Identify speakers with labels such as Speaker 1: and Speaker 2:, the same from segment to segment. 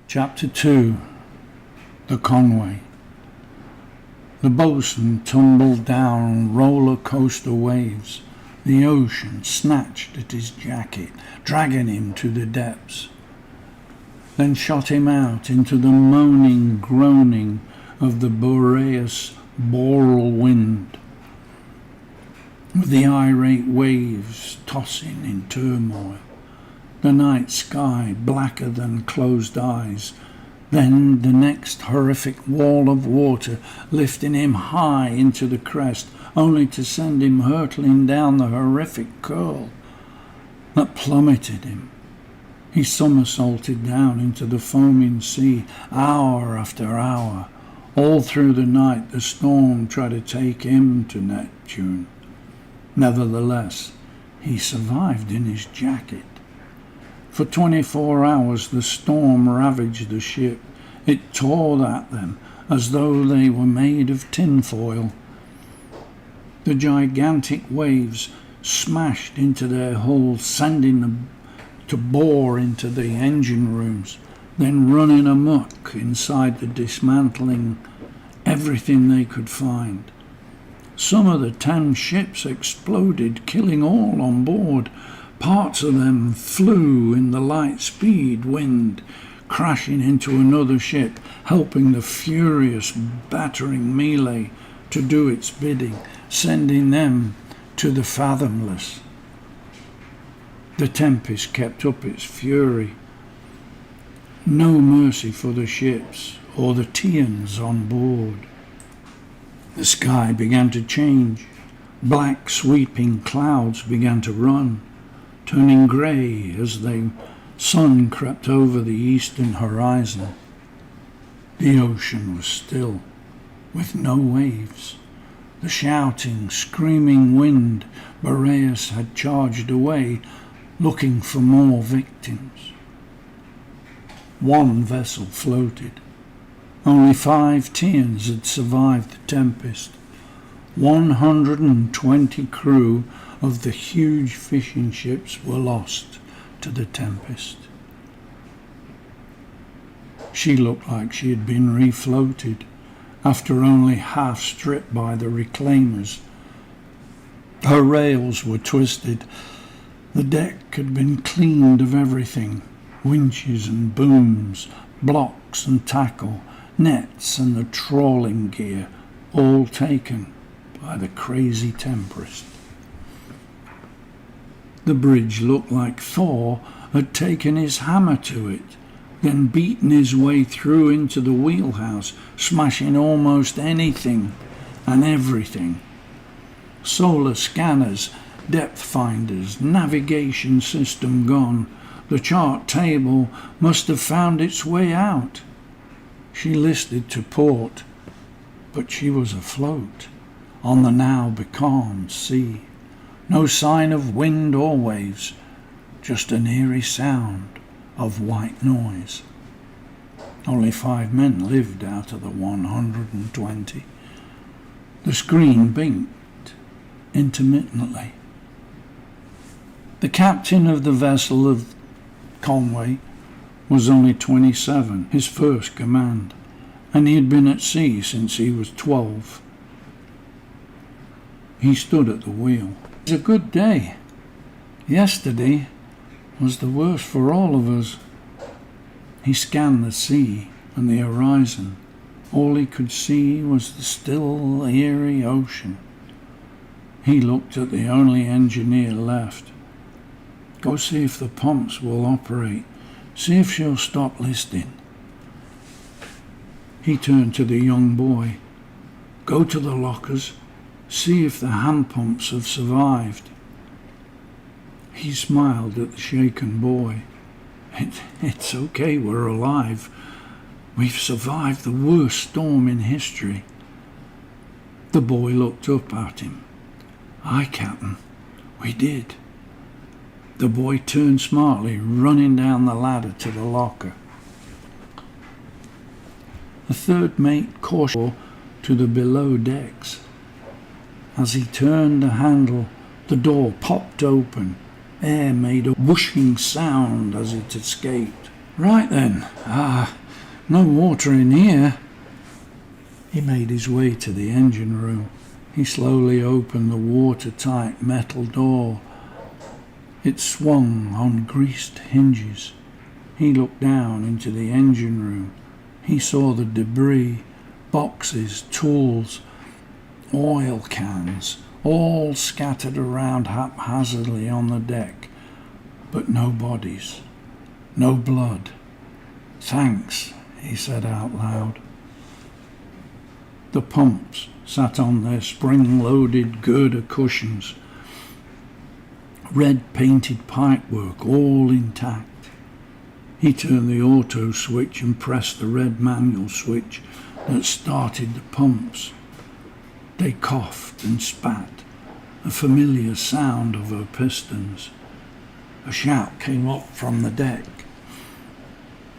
Speaker 1: Chapter 2. The Conway. The boatswain tumbled down roller coaster waves. The ocean snatched at his jacket, dragging him to the depths, then shot him out into the moaning groaning of the boreas boreal wind, with the irate waves tossing in turmoil, the night sky blacker than closed eyes, then the next horrific wall of water lifting him high into the crest, only to send him hurtling down the horrific curl that plummeted him. He somersaulted down into the foaming sea, hour after hour. All through the night the storm tried to take him to Neptune. Nevertheless, he survived in his jacket. For 24 hours the storm ravaged the ship. It tore at them as though they were made of tinfoil. The gigantic waves smashed into their hulls, sending them to bore into the engine rooms, then running amok inside the dismantling everything they could find. Some of the 10 ships exploded, killing all on board. Parts of them flew in the light speed wind, crashing into another ship, helping the furious battering melee to do its bidding, sending them to the fathomless. The tempest kept up its fury. No mercy for the ships or the Tians on board. The sky began to change. Black sweeping clouds began to run, turning grey as the sun crept over the eastern horizon. The ocean was still, with no waves. The shouting, screaming wind Boreas had charged away, looking for more victims. One vessel floated. Only 5 Tians had survived the tempest. 120 crew of the huge fishing ships were lost to the tempest. She looked like she had been refloated after only half stripped by the reclaimers. Her rails were twisted. The deck had been cleaned of everything: winches and booms, blocks and tackle, nets and the trawling gear, all taken by the crazy tempest. The bridge looked like Thor had taken his hammer to it, then beaten his way through into the wheelhouse, smashing almost anything and everything. Solar scanners, depth finders, navigation system gone. The chart table must have found its way out. She listed to port, but she was afloat on the now becalmed sea. No sign of wind or waves, just an eerie sound of white noise. Only 5 men lived out of the 120. The screen blinked intermittently. The captain of the vessel of Conway was only 27, his first command, and he had been at sea since he was 12. He stood at the wheel. It was a good day. Yesterday was the worst for all of us. He scanned the sea and the horizon. All he could see was the still, eerie ocean. He looked at the only engineer left. Go see if the pumps will operate. See if she'll stop listing. He turned to the young boy. Go to the lockers. See if the hand pumps have survived. He smiled at the shaken boy. It's okay, we're alive. We've survived the worst storm in history. The boy looked up at him. Aye, Captain, we did. The boy turned smartly, running down the ladder to the locker. The third mate cautioned to the below decks. As he turned the handle, the door popped open. Air made a whooshing sound as it escaped. Right then, no water in here. He made his way to the engine room. He slowly opened the watertight metal door. It swung on greased hinges. He looked down into the engine room. He saw the debris, boxes, tools, oil cans, all scattered around haphazardly on the deck, but no bodies, no blood. "Thanks," he said out loud. The pumps sat on their spring-loaded girder cushions, red-painted pipework all intact. He turned the auto switch and pressed the red manual switch that started the pumps. They coughed and spat, a familiar sound of her pistons. A shout came up from the deck.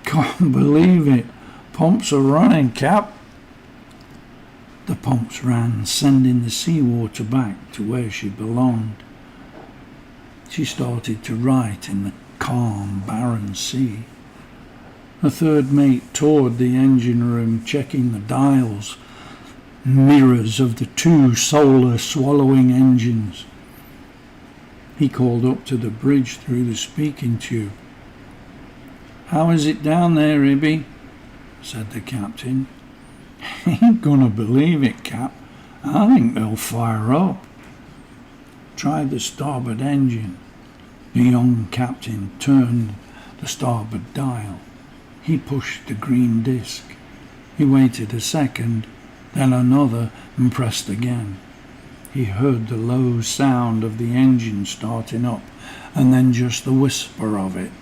Speaker 1: "Can't believe it. Pumps are running, Cap." The pumps ran, sending the seawater back to where she belonged. She started to write in the calm, barren sea. A third mate toured the engine room, checking the dials, mirrors of the two solar-swallowing engines. He called up to the bridge through the speaking tube. "How is it down there, Ibby?" said the captain. "Ain't gonna believe it, Cap. I think they'll fire up." "Try the starboard engine." The young captain turned the starboard dial. He pushed the green disc. He waited a second, then another, and pressed again. He heard the low sound of the engine starting up, and then just the whisper of it.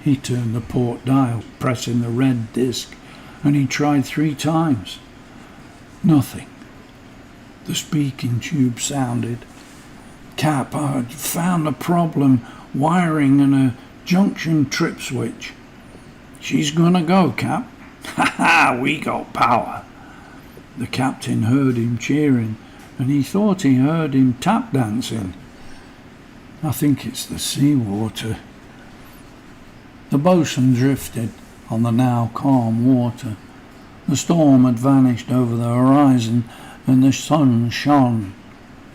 Speaker 1: He turned the port dial, pressing the red disc, and he tried 3 times. Nothing. The speaking tube sounded. "Cap, I found a problem wiring and a junction trip switch." "She's gonna go, Cap." "Ha ha, we got power." The captain heard him cheering, and he thought he heard him tap dancing. "I think it's the seawater." The boatswain drifted on the now calm water. The storm had vanished over the horizon, and the sun shone,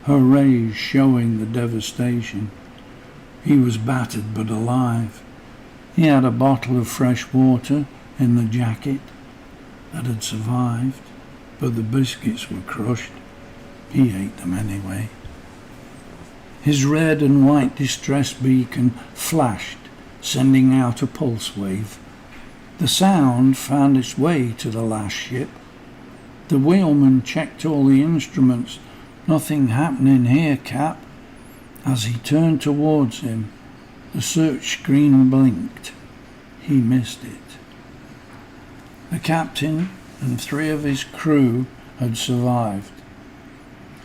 Speaker 1: her rays showing the devastation. He was battered but alive. He had a bottle of fresh water in the jacket that had survived, but the biscuits were crushed. He ate them anyway. His red and white distress beacon flashed, sending out a pulse wave. The sound found its way to the last ship. The wheelman checked all the instruments. "Nothing happening here, Cap." As he turned towards him, the search screen blinked. He missed it. The captain and 3 of his crew had survived.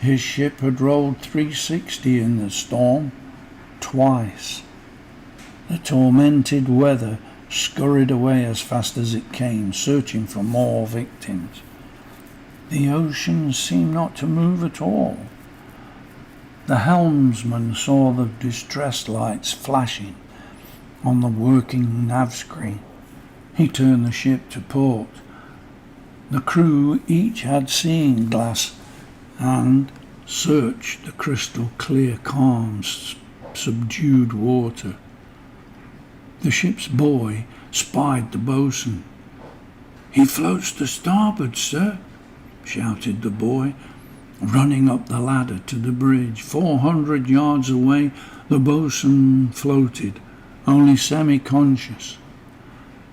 Speaker 1: His ship had rolled 360 in the storm, twice. The tormented weather scurried away as fast as it came, searching for more victims. The ocean seemed not to move at all. The helmsman saw the distress lights flashing on the working nav screen. He turned the ship to port. The crew each had seeing glass and searched the crystal clear, calm, subdued water. The ship's boy spied the boatswain. "He floats to starboard, sir," shouted the boy, running up the ladder to the bridge. 400 yards away, the boatswain floated, only semi-conscious.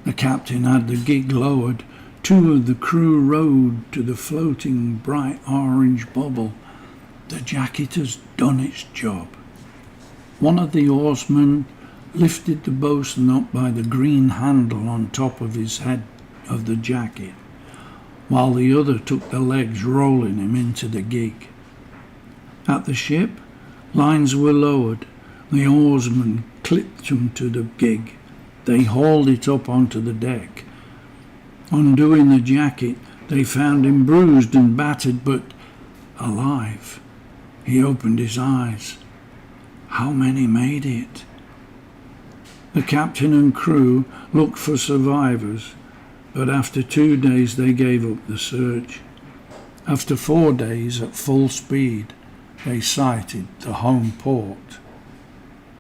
Speaker 1: The captain had the gig lowered. 2 of the crew rowed to the floating bright orange bubble. The jacket has done its job. One of the oarsmen lifted the boatswain up by the green handle on top of his head of the jacket, while the other took the legs, rolling him into the gig. At the ship, lines were lowered. The oarsmen clipped him to the gig. They hauled it up onto the deck. Undoing the jacket, they found him bruised and battered, but alive. He opened his eyes. How many made it? The captain and crew looked for survivors, but after 2 days they gave up the search. After 4 days at full speed, they sighted the home port.